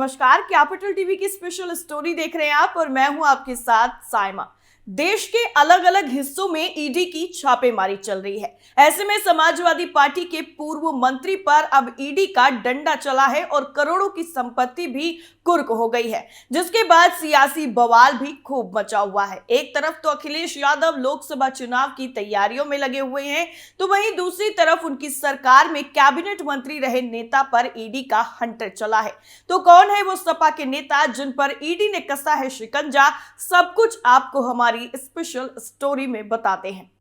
नमस्कार, capital TV की special story देख रहे हैं आप और मैं हूं आपके साथ साइमा। देश के अलग अलग हिस्सों में ईडी की छापेमारी चल रही है। ऐसे में समाजवादी पार्टी के पूर्व मंत्री पर अब ईडी का डंडा चला है और करोड़ों की संपत्ति भी कुर्क हो गई है, जिसके बाद सियासी बवाल भी खूब मचा हुआ है। एक तरफ तो अखिलेश यादव लोकसभा चुनाव की तैयारियों में लगे हुए हैं, तो वहीं दूसरी तरफ उनकी सरकार में कैबिनेट मंत्री रहे नेता पर ईडी का हंटर चला है। तो कौन है वो सपा के नेता जिन पर ईडी ने कसा है शिकंजा? सब कुछ आपको हमारी स्पेशल स्टोरी में बताते हैं।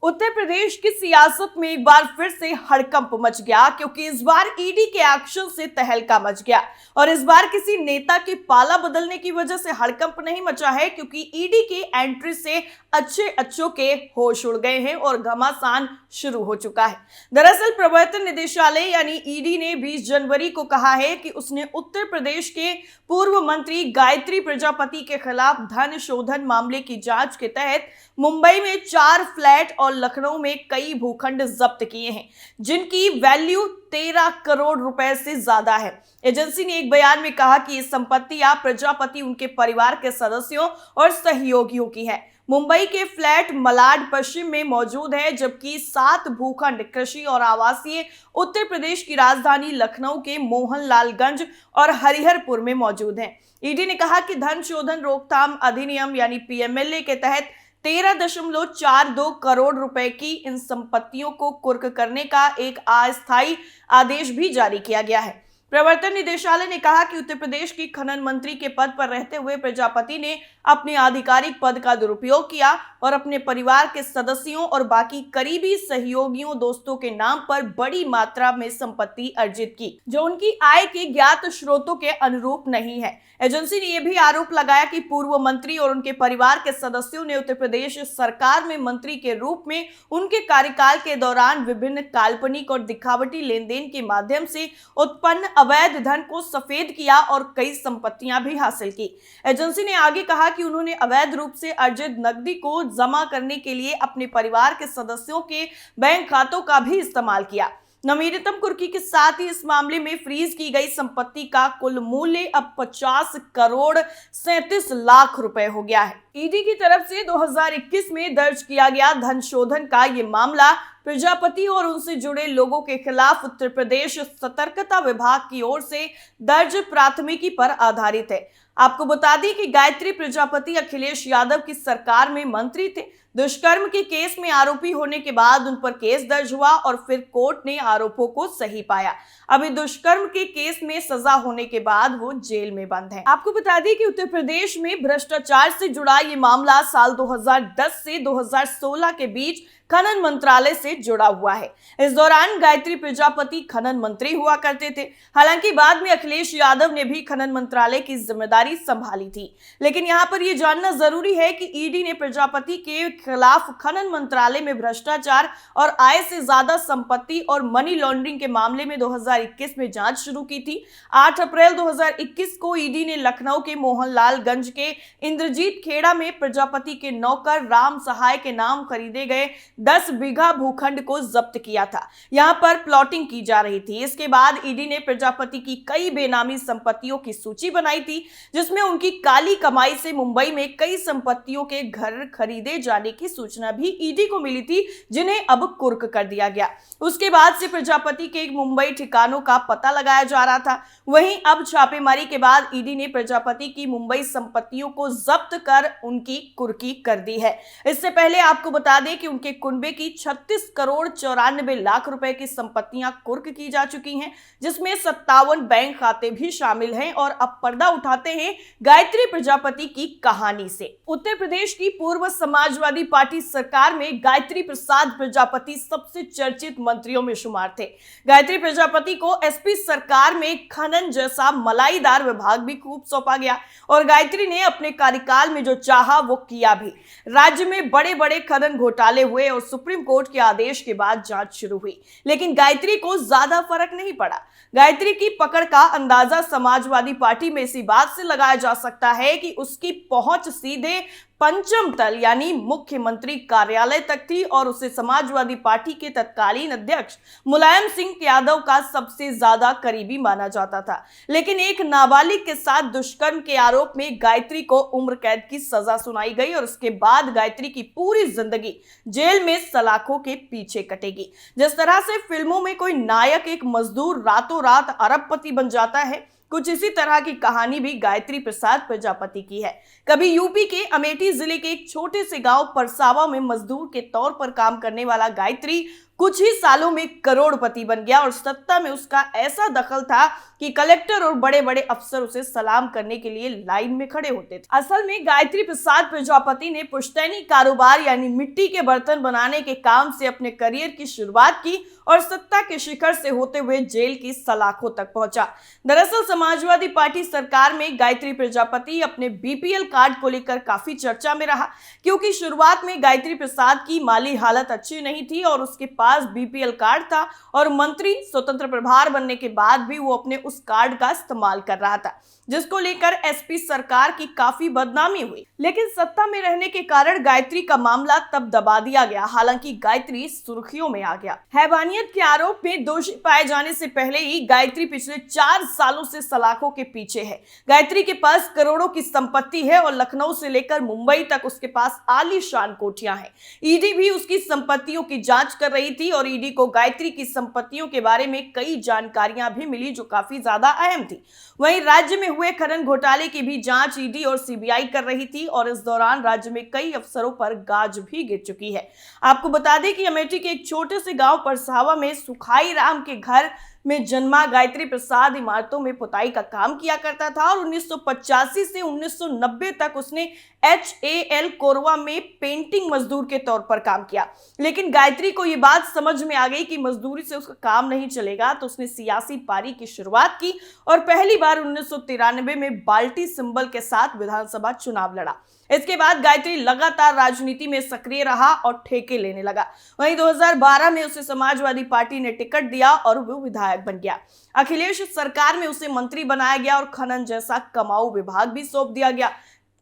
उत्तर प्रदेश की सियासत में एक बार फिर से हड़कंप मच गया, क्योंकि इस बार ईडी के एक्शन से तहलका मच गया। और इस बार किसी नेता के पाला बदलने की वजह से हड़कंप नहीं मचा है, क्योंकि ईडी की एंट्री से अच्छों के होश उड़ गए हैं और घमासान शुरू हो चुका है। दरअसल प्रवर्तन निदेशालय यानी ईडी ने 20 जनवरी को कहा है कि उसने उत्तर प्रदेश के पूर्व मंत्री गायत्री प्रजापति के खिलाफ धन शोधन मामले की जांच के तहत मुंबई में 4 फ्लैट और लखनऊ में कई भूखंड जब्त किए हैं, जिनकी वैल्यू 13 करोड़ रुपए से ज्यादा है। एजेंसी ने एक बयान में कहा कि ये संपत्तियां प्रजापति, उनके परिवार के सदस्यों और सहयोगियों की है। मुंबई के फ्लैट मलाड पश्चिम में मौजूद है, जबकि 7 भूखंड कृषि और आवासीय उत्तर प्रदेश की राजधानी लखनऊ के मोहनलालगंज और हरिहरपुर में मौजूद हैं। ईडी ने कहा कि धन शोधन रोकथाम अधिनियम यानी पीएमएलए के तहत 13.42 करोड़ रुपए की इन संपत्तियों को कुर्क करने का एक अस्थायी आदेश भी जारी किया गया है। प्रवर्तन निदेशालय ने कहा कि उत्तर प्रदेश की खनन मंत्री के पद पर रहते हुए प्रजापति ने अपने आधिकारिक पद का दुरुपयोग किया और अपने परिवार के सदस्यों और बाकी करीबी सहयोगियों दोस्तों के नाम पर बड़ी मात्रा में संपत्ति अर्जित की, जो उनकी आय के ज्ञात स्रोतों के अनुरूप नहीं है। एजेंसी ने यह भी आरोप लगाया कि पूर्व मंत्री और उनके परिवार के सदस्यों ने उत्तर प्रदेश सरकार में मंत्री के रूप में उनके कार्यकाल के दौरान विभिन्न काल्पनिक और दिखावटी लेन देन के माध्यम से उत्पन्न अवैध धन को सफेद किया और कई संपत्तियां भी हासिल की। एजेंसी ने आगे कहा कि उन्होंने अवैध रूप से अर्जित नकदी को जमा करने के लिए अपने परिवार के सदस्यों के बैंक खातों का भी इस्तेमाल किया। नवीनतम कुर्की के साथ ही इस मामले में फ्रीज की गई संपत्ति का कुल मूल्य अब 50 करोड़ 37 लाख रुपए हो गया है। ईडी की तरफ से 2021 में दर्ज किया गया धन शोधन का ये मामला प्रजापति और उनसे जुड़े लोगों के खिलाफ उत्तर प्रदेश सतर्कता विभाग की ओर से दर्ज प्राथमिकी पर आधारित है। आपको बता दें कि गायत्री प्रजापति अखिलेश यादव की सरकार में मंत्री थे। दुष्कर्म के केस में आरोपी होने के बाद उन पर केस दर्ज हुआ और फिर कोर्ट ने आरोपों को सही पाया। अभी दुष्कर्म के केस में सजा होने के बाद वो जेल में बंद है। आपको बता दें कि उत्तर प्रदेश में भ्रष्टाचार से जुड़ा ये मामला साल 2010 से 2016 के बीच खनन मंत्रालय से जुड़ा हुआ है। इस दौरान गायत्री प्रजापति खनन मंत्री हुआ करते थे। हालांकि बाद में अखिलेश यादव ने भी खनन मंत्रालय की जिम्मेदारी संभाली थी। लेकिन यहाँ पर यह जानना जरूरी है कि ईडी ने प्रजापति के खिलाफ खनन मंत्रालय में भ्रष्टाचार और आय से ज्यादा संपत्ति और मनी लॉन्ड्रिंग के मामले में 2021 में जांच शुरू की थी। 8 अप्रैल 2021 को ईडी ने लखनऊ के मोहनलालगंज के इंद्रजीत खेड़ा में प्रजापति के नौकर राम सहाय के नाम खरीदे गए 10 बीघा भूखंड को जब्त किया था। यहां पर प्लॉटिंग की जा रही थी। इसके बाद ईडी ने प्रजापति की कई बेनामी संपत्तियों की सूची बनाई थी, जिसमें उनकी काली कमाई से मुंबई में कई संपत्तियों के घर खरीदे जाने की सूचना भी ईडी को मिली थी, जिन्हें अब कुर्क कर दिया गया। उसके बाद से प्रजापति के मुंबई ठिकानों का पता लगाया जा रहा था। वहीं अब छापेमारी के बाद ईडी ने प्रजापति की मुंबई संपत्तियों को जब्त कर उनकी कुर्की कर दी है। इससे पहले आपको बता दें कि उनके कुनबे की 36 करोड़ 94 लाख रुपए की संपत्तियां कुर्क की जा चुकी हैं, जिसमें 57 बैंक खाते भी शामिल हैं। और अब पर्दा उठाते हैं गायत्री प्रजापति की कहानी से। उत्तर प्रदेश की पूर्व समाजवादी पार्टी सरकार में गायत्री प्रसाद प्रजापति सबसे चर्चित मंत्रियों में शुमार थे। गायत्री प्रजापति को एसपी सरकार में खनन जैसा मलाईदार विभाग भी खूब सौंपा गया और गायत्री ने अपने कार्यकाल में जो चाहा वो किया भी। राज्य में बड़े बड़े खनन घोटाले हुए और सुप्रीम कोर्ट के आदेश के बाद जांच शुरू हुई, लेकिन गायत्री को ज्यादा फर्क नहीं पड़ा। गायत्री की पकड़ का अंदाजा समाजवादी पार्टी में इसी बात से लगाया जा सकता है कि उसकी पहुंच सीधे पंचम तल यानी मुख्यमंत्री कार्यालय तक थी और उसे समाजवादी पार्टी के तत्कालीन अध्यक्ष मुलायम सिंह यादव का सबसे ज्यादा करीबी माना जाता था। लेकिन एक नाबालिग के साथ दुष्कर्म के आरोप में गायत्री को उम्र कैद की सजा सुनाई गई और उसके बाद गायत्री की पूरी जिंदगी जेल में सलाखों के पीछे कटेगी। जिस तरह से फिल्मों में कोई नायक एक मजदूर रातों रात अरबपति बन जाता है, कुछ इसी तरह की कहानी भी गायत्री प्रसाद प्रजापति की है। कभी यूपी के अमेठी जिले के एक छोटे से गांव परसावा में मजदूर के तौर पर काम करने वाला गायत्री कुछ ही सालों में करोड़पति बन गया और सत्ता में उसका ऐसा दखल था कि कलेक्टर और बड़े बड़े अफसर उसे सलाम करने के लिए लाइन में खड़े होते थे। असल में गायत्री प्रसाद प्रजापति ने पुश्तैनी कारोबार यानी मिट्टी के बर्तन बनाने के काम से अपने करियर की शुरुआत की और सत्ता के शिखर से होते हुए जेल की सलाखों तक पहुंचा। दरअसल समाजवादी पार्टी सरकार में गायत्री प्रजापति अपने बीपीएल कार्ड को लेकर काफी चर्चा में रहा, क्योंकि शुरुआत में गायत्री प्रसाद की माली हालत अच्छी नहीं थी और उसके पास बीपीएल कार्ड था और मंत्री स्वतंत्र प्रभार बनने के बाद भी वो अपने उस कार्ड का इस्तेमाल कर रहा था, जिसको लेकर एसपी सरकार की काफी बदनामी हुई। लेकिन सत्ता में रहने के कारण गायत्री का मामला तब दबा दिया गया। हालांकि गायत्री सुर्खियों में आ गया। हैवानियत के आरोप में दोषी पाए जाने से पहले ही गायत्री पिछले 4 सालों से सलाखों के पीछे है। गायत्री के पास करोड़ों की संपत्ति है और लखनऊ से लेकर मुंबई तक उसके पास आलीशान कोठियां हैं। ईडी भी उसकी संपत्तियों की जांच कर रही थी और ईडी को गायत्री की संपत्तियों के बारे में कई जानकारियां भी मिली जो काफी ज्यादा अहम थी। वहीं राज्य में हुए खनन घोटाले की भी जांच ईडी और सीबीआई कर रही थी और इस दौरान राज्य में कई अफसरों पर गाज भी गिर चुकी है। आपको बता दें कि अमेठी के एक छोटे से गांव परसावा में सुखाई राम के घर में जन्मा गायत्री प्रसाद इमारतों में पुताई का काम किया करता था और 1985 से 1990 तक उसने HAL कोरवा में पेंटिंग मजदूर के तौर पर काम किया। लेकिन गायत्री को यह बात समझ में आ गई कि मजदूरी से उसका काम नहीं चलेगा, तो उसने सियासी पारी की शुरुआत की और पहली बार 1993 में बाल्टी सिंबल के साथ विधानसभा चुनाव लड़ा। इसके बाद गायत्री लगातार राजनीति में सक्रिय रहा और ठेके लेने लगा। वहीं 2012 में उसे समाजवादी पार्टी ने टिकट दिया और वो विधायक बन गया। अखिलेश सरकार में उसे मंत्री बनाया गया और खनन जैसा कमाऊ विभाग भी सौंप दिया गया।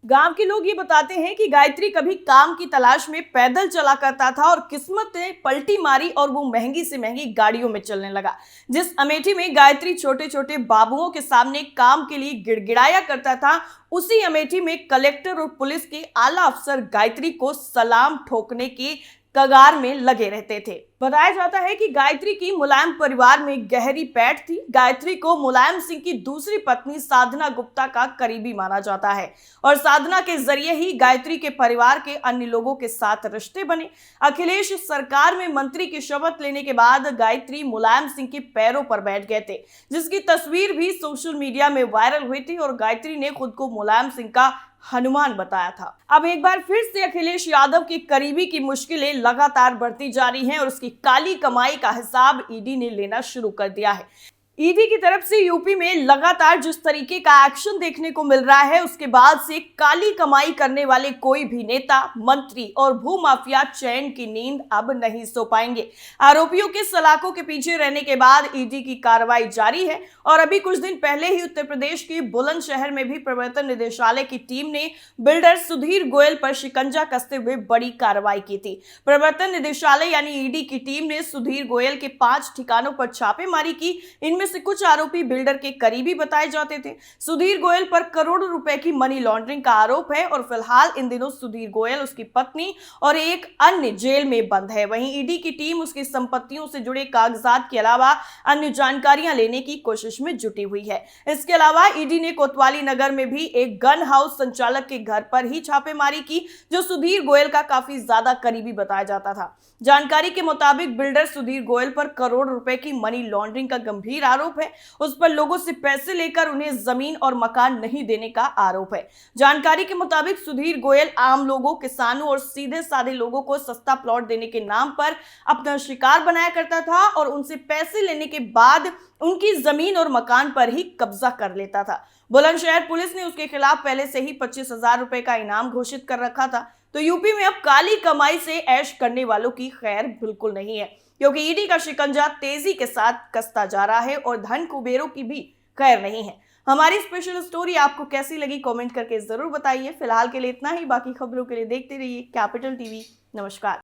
गांव के लोग ये बताते हैं कि गायत्री कभी काम की तलाश में पैदल चला करता था और किस्मत ने पलटी मारी और वो महंगी से महंगी गाड़ियों में चलने लगा। जिस अमेठी में गायत्री छोटे छोटे बाबुओं के सामने काम के लिए गिड़गिड़ाया करता था, उसी अमेठी में कलेक्टर और पुलिस के आला अफसर गायत्री को सलाम ठोकने की कगार में लगे रहते थे। बताया जाता है कि गायत्री की मुलायम परिवार में गहरी पैठ थी। गायत्री को मुलायम सिंह की दूसरी पत्नी साधना गुप्ता का करीबी माना जाता है और साधना के जरिए ही गायत्री के परिवार के अन्य लोगों के साथ रिश्ते बने। अखिलेश सरकार में मंत्री की शपथ लेने के बाद गायत्री मुलायम सिंह के पैरों पर बैठ गए थे, जिसकी तस्वीर भी सोशल मीडिया में वायरल हुई थी और गायत्री ने खुद को मुलायम सिंह का हनुमान बताया था। अब एक बार फिर से अखिलेश यादव की करीबी की मुश्किलें लगातार बढ़ती जा रही हैं और उसकी काली कमाई का हिसाब ईडी ने लेना शुरू कर दिया है। ईडी की तरफ से यूपी में लगातार जिस तरीके का एक्शन देखने को मिल रहा है, उसके बाद से काली कमाई करने वाले कोई भी नेता, मंत्री और भूमाफिया चैन की नींद अब नहीं सो पाएंगे। आरोपियों के सलाखों के पीछे रहने के बाद ईडी की कार्रवाई जारी है और अभी कुछ दिन पहले ही उत्तर प्रदेश के बुलंदशहर में भी प्रवर्तन निदेशालय की टीम ने बिल्डर सुधीर गोयल पर शिकंजा कसते हुए बड़ी कार्रवाई की थी। प्रवर्तन निदेशालय यानी ईडी की टीम ने सुधीर गोयल के 5 ठिकानों पर छापेमारी की। इनमें से कुछ आरोपी बिल्डर के करीबी बताए जाते थे। सुधीर गोयल पर करोड़ों रुपए की मनी लॉन्ड्रिंग का आरोप है और फिलहाल इन दिनों सुधीर गोयल, उसकी पत्नी और एक अन्य जेल में बंद है। वहीं ईडी की टीम उसकी संपत्तियों से जुड़े कागजात के अलावा अन्य जानकारियां लेने की कोशिश में जुटी हुई है। इसके अलावा ईडी ने कोतवाली नगर में भी एक गन हाउस संचालक के घर पर ही छापेमारी की, जो सुधीर गोयल का काफी ज्यादा करीबी बताया जाता था। जानकारी के मुताबिक बिल्डर सुधीर गोयल पर करोड़ रुपए की मनी लॉन्ड्रिंग का गंभीर आरोप है। उस पर लोगों से पैसे लेकर उन्हें जमीन और मकान नहीं देने का आरोप है। जानकारी के मुताबिक सुधीर गोयल आम लोगों, किसानों और सीधे साधे लोगों को सस्ता प्लॉट देने के नाम पर अपना शिकार बनाया करता था और उनसे पैसे लेने के बाद उनकी जमीन और मकान पर ही कब्जा कर लेता था। बुलंदशहर पुलिस ने उसके खिलाफ पहले से ही 25,000 रुपए का इनाम घोषित कर रखा था। तो यूपी में अब काली कमाई से ऐश करने वालों की खैर बिल्कुल नहीं है, क्योंकि ईडी का शिकंजा तेजी के साथ कसता जा रहा है और धन कुबेरों की भी खैर नहीं है। हमारी स्पेशल स्टोरी आपको कैसी लगी कमेंट करके जरूर बताइए। फिलहाल के लिए इतना ही, बाकी खबरों के लिए देखते रहिए कैपिटल टीवी। नमस्कार।